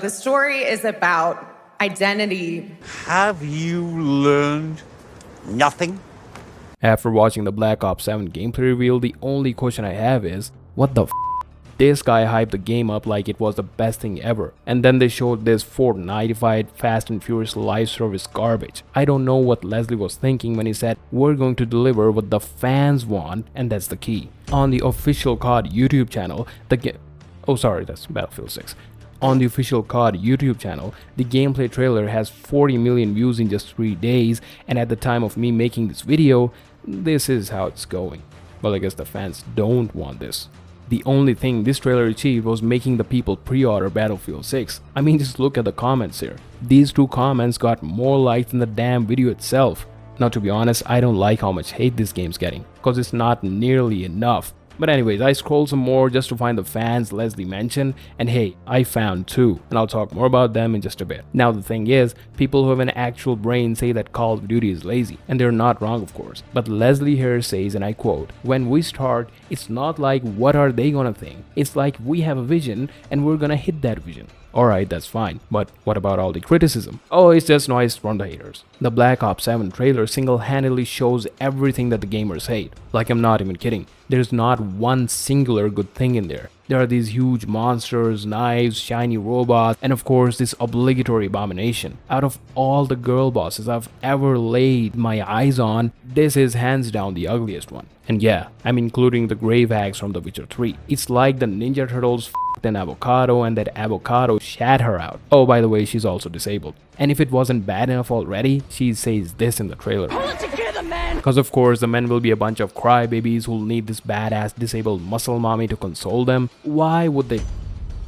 The story is about identity. Have you learned nothing? After watching the Black Ops 7 gameplay reveal, the only question I have is, what the f? This guy hyped the game up like it was the best thing ever, and then they showed this Fortnite-ified Fast and Furious live service garbage. I don't know what Leslie was thinking when he said, we're going to deliver what the fans want, and that's the key. On the official COD YouTube channel, that's Battlefield 6. On the official COD YouTube channel, the gameplay trailer has 40 million views in just 3 days, and at the time of me making this video, this is how it's going. Well, I guess the fans don't want this. The only thing this trailer achieved was making the people pre-order Battlefield 6. I mean, just look at the comments here. These 2 comments got more likes than the damn video itself. Now, to be honest, I don't like how much hate this game's getting, cause it's not nearly enough. But anyways, I scrolled some more just to find the fans Leslie mentioned, and hey, I found 2, and I'll talk more about them in just a bit. Now the thing is, people who have an actual brain say that Call of Duty is lazy, and they're not wrong of course. But Leslie here says, and I quote, "When we start, it's not like what are they gonna think, it's like we have a vision and we're gonna hit that vision." Alright, that's fine, but what about all the criticism? Oh, it's just noise from the haters. The Black Ops 7 trailer single-handedly shows everything that the gamers hate. Like, I'm not even kidding. There's not one singular good thing in there. There are these huge monsters, knives, shiny robots, and of course this obligatory abomination. Out of all the girl bosses I've ever laid my eyes on, this is hands down the ugliest one. And yeah, I'm including the grave hags from The Witcher 3. It's like the Ninja Turtles f***ed an avocado and that avocado shat her out. Oh, by the way, she's also disabled. And if it wasn't bad enough already, she says this in the trailer. Because of course the men will be a bunch of crybabies who'll need this badass disabled muscle mommy to console them. Why would they?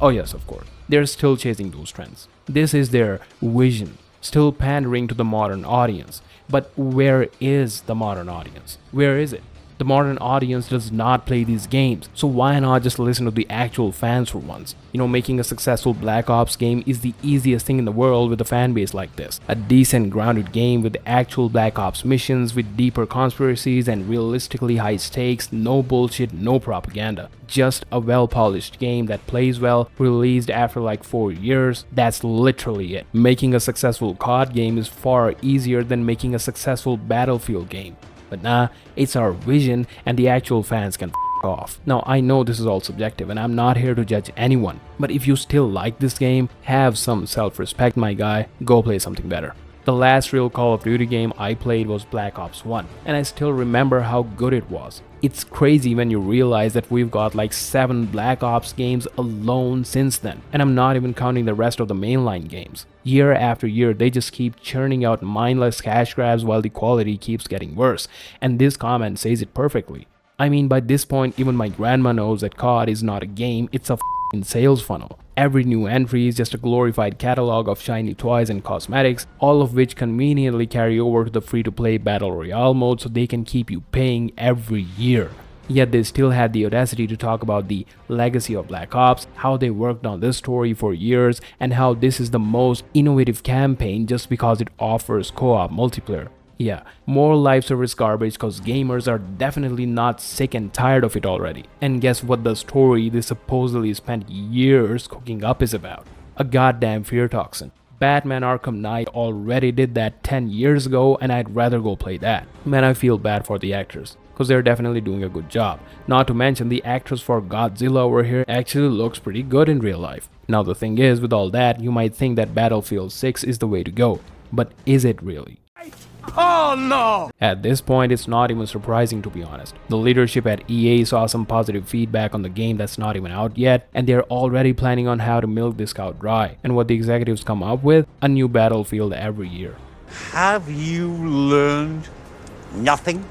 Oh yes, of course. They're still chasing those trends. This is their vision, still pandering to the modern audience. But where is the modern audience? Where is it? The modern audience does not play these games, so why not just listen to the actual fans for once? You know, making a successful Black Ops game is the easiest thing in the world with a fan base like this. A decent grounded game with actual Black Ops missions, with deeper conspiracies and realistically high stakes, no bullshit, no propaganda. Just a well-polished game that plays well, released after like 4 years, that's literally it. Making a successful COD game is far easier than making a successful Battlefield game. But nah, it's our vision and the actual fans can f*** off. Now I know this is all subjective and I'm not here to judge anyone, but if you still like this game, have some self-respect my guy, go play something better. The last real Call of Duty game I played was Black Ops 1, and I still remember how good it was. It's crazy when you realize that we've got like 7 Black Ops games alone since then, and I'm not even counting the rest of the mainline games. Year after year, they just keep churning out mindless cash grabs while the quality keeps getting worse, and this comment says it perfectly. I mean, by this point, even my grandma knows that COD is not a game, it's a f***ing sales funnel. Every new entry is just a glorified catalog of shiny toys and cosmetics, all of which conveniently carry over to the free-to-play Battle Royale mode so they can keep you paying every year. Yet they still had the audacity to talk about the legacy of Black Ops, how they worked on this story for years, and how this is the most innovative campaign just because it offers co-op multiplayer. Yeah, more live service garbage cause gamers are definitely not sick and tired of it already. And guess what the story they supposedly spent years cooking up is about? A goddamn fear toxin. Batman Arkham Knight already did that 10 years ago and I'd rather go play that. Man, I feel bad for the actors, cause they're definitely doing a good job. Not to mention the actress for Godzilla over here actually looks pretty good in real life. Now the thing is, with all that, you might think that Battlefield 6 is the way to go. But is it really? Oh no! At this point, it's not even surprising to be honest. The leadership at EA saw some positive feedback on the game that's not even out yet, and they're already planning on how to milk this cow dry. And what the executives come up with? A new Battlefield every year. Have you learned nothing?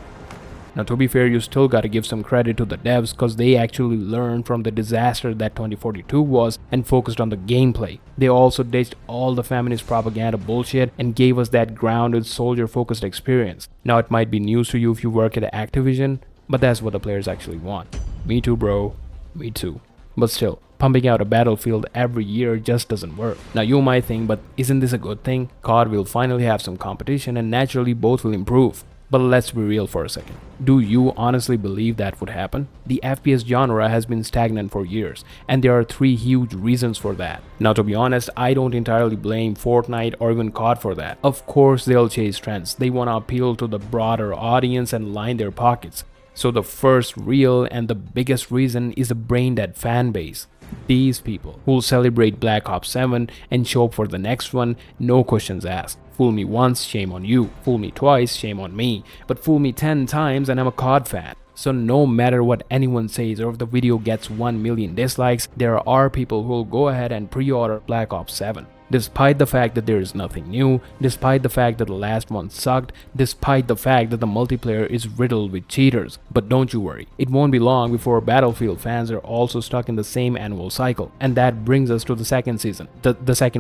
Now to be fair, you still gotta give some credit to the devs cause they actually learned from the disaster that 2042 was and focused on the gameplay. They also ditched all the feminist propaganda bullshit and gave us that grounded, soldier-focused experience. Now it might be news to you if you work at Activision, but that's what the players actually want. Me too, bro. Me too. But still, pumping out a Battlefield every year just doesn't work. Now you might think, but isn't this a good thing? COD will finally have some competition and naturally both will improve. But let's be real for a second. Do you honestly believe that would happen? The FPS genre has been stagnant for years, and there are 3 huge reasons for that. Now, to be honest, I don't entirely blame Fortnite or even COD for that. Of course, they'll chase trends. They want to appeal to the broader audience and line their pockets. So the first real and the biggest reason is the brain-dead fan base. These people who'll celebrate Black Ops 7 and show up for the next one, no questions asked. Fool me once, shame on you. Fool me twice, shame on me. But fool me 10 times and I'm a COD fan. So no matter what anyone says or if the video gets 1 million dislikes, there are people who'll go ahead and pre-order Black Ops 7. Despite the fact that there is nothing new, despite the fact that the last one sucked, despite the fact that the multiplayer is riddled with cheaters. But don't you worry, it won't be long before Battlefield fans are also stuck in the same annual cycle. And that brings us to the second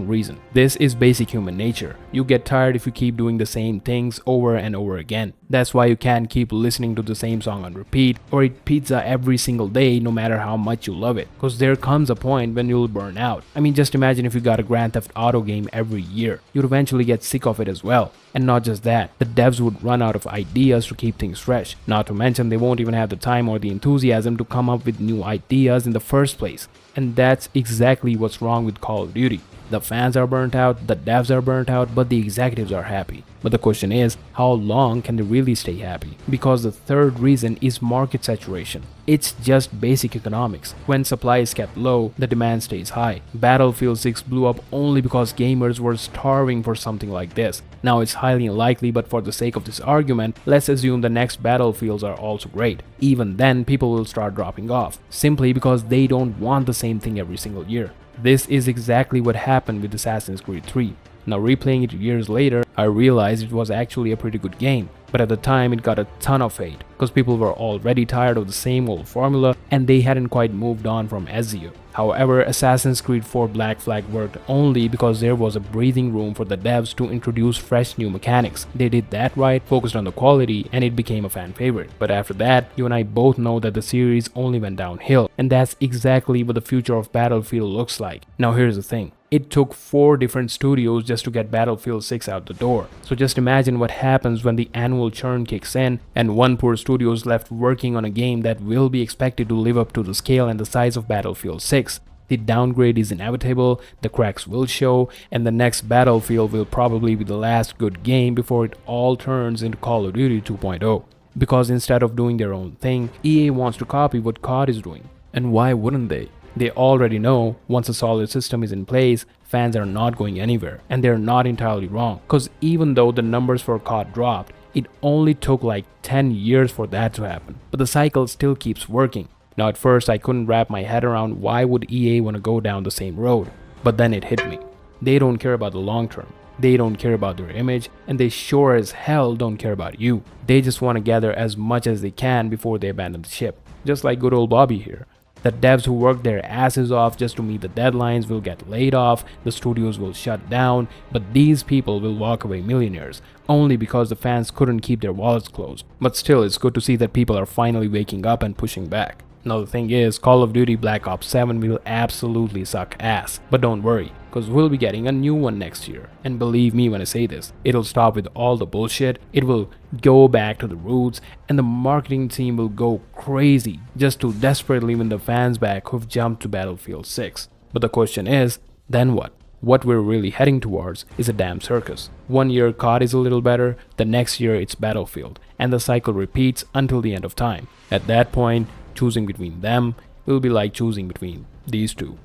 reason. This is basic human nature. You get tired if you keep doing the same things over and over again. That's why you can't keep listening to the same song on repeat or eat pizza every single day no matter how much you love it. Because there comes a point when you'll burn out. I mean, just imagine if you got a Grand Theft Auto game every year. You'd eventually get sick of it as well. And not just that, the devs would run out of ideas to keep things fresh. Not to mention they won't even have the time or the enthusiasm to come up with new ideas in the first place. And that's exactly what's wrong with Call of Duty. The fans are burnt out, the devs are burnt out, but the executives are happy. But the question is, how long can they really stay happy? Because the third reason is market saturation. It's just basic economics. When supply is kept low, the demand stays high. Battlefield 6 blew up only because gamers were starving for something like this. Now it's highly unlikely, but for the sake of this argument, let's assume the next Battlefields are also great. Even then, people will start dropping off, simply because they don't want the same thing every single year. This is exactly what happened with Assassin's Creed 3. Now replaying it years later, I realized it was actually a pretty good game. But at the time it got a ton of hate because people were already tired of the same old formula and they hadn't quite moved on from Ezio. However, Assassin's Creed 4 Black Flag worked only because there was a breathing room for the devs to introduce fresh new mechanics. They did that right, focused on the quality, and it became a fan favorite. But after that, you and I both know that the series only went downhill, and that's exactly what the future of Battlefield looks like. Now here's the thing. It took 4 different studios just to get Battlefield 6 out the door. So just imagine what happens when the annual churn kicks in and one poor studio is left working on a game that will be expected to live up to the scale and the size of Battlefield 6. The downgrade is inevitable, the cracks will show, and the next Battlefield will probably be the last good game before it all turns into Call of Duty 2.0. Because instead of doing their own thing, EA wants to copy what COD is doing. And why wouldn't they? They already know once a solid system is in place, fans are not going anywhere, and they're not entirely wrong. Cause even though the numbers for COD dropped, it only took like 10 years for that to happen. But the cycle still keeps working. Now at first I couldn't wrap my head around why would EA want to go down the same road. But then it hit me. They don't care about the long term. They don't care about their image, and they sure as hell don't care about you. They just want to gather as much as they can before they abandon the ship. Just like good old Bobby here. The devs who work their asses off just to meet the deadlines will get laid off, the studios will shut down, but these people will walk away millionaires, only because the fans couldn't keep their wallets closed. But still, it's good to see that people are finally waking up and pushing back. Now the thing is, Call of Duty Black Ops 7 will absolutely suck ass, but don't worry, cause we'll be getting a new one next year. And believe me when I say this, it'll stop with all the bullshit, it will go back to the roots, and the marketing team will go crazy just to desperately win the fans back who've jumped to Battlefield 6. But the question is, then what? What we're really heading towards is a damn circus. One year COD is a little better, the next year it's Battlefield, and the cycle repeats until the end of time. At that point, choosing between them will be like choosing between these two.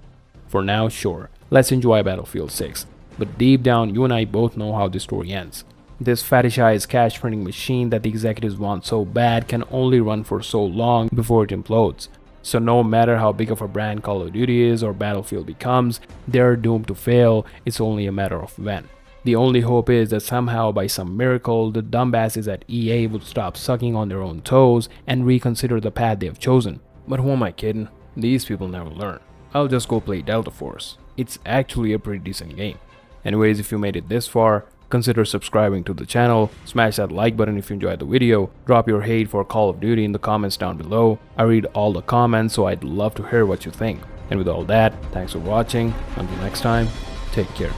For now, sure, let's enjoy Battlefield 6, but deep down you and I both know how this story ends. This fetishized cash printing machine that the executives want so bad can only run for so long before it implodes. So no matter how big of a brand Call of Duty is or Battlefield becomes, they're doomed to fail, it's only a matter of when. The only hope is that somehow by some miracle, the dumbasses at EA would stop sucking on their own toes and reconsider the path they have chosen. But who am I kidding? These people never learn. I'll just go play Delta Force. It's actually a pretty decent game. Anyways, if you made it this far, consider subscribing to the channel, smash that like button if you enjoyed the video, drop your hate for Call of Duty in the comments down below. I read all the comments, so I'd love to hear what you think. And with all that, thanks for watching. Until next time, take care.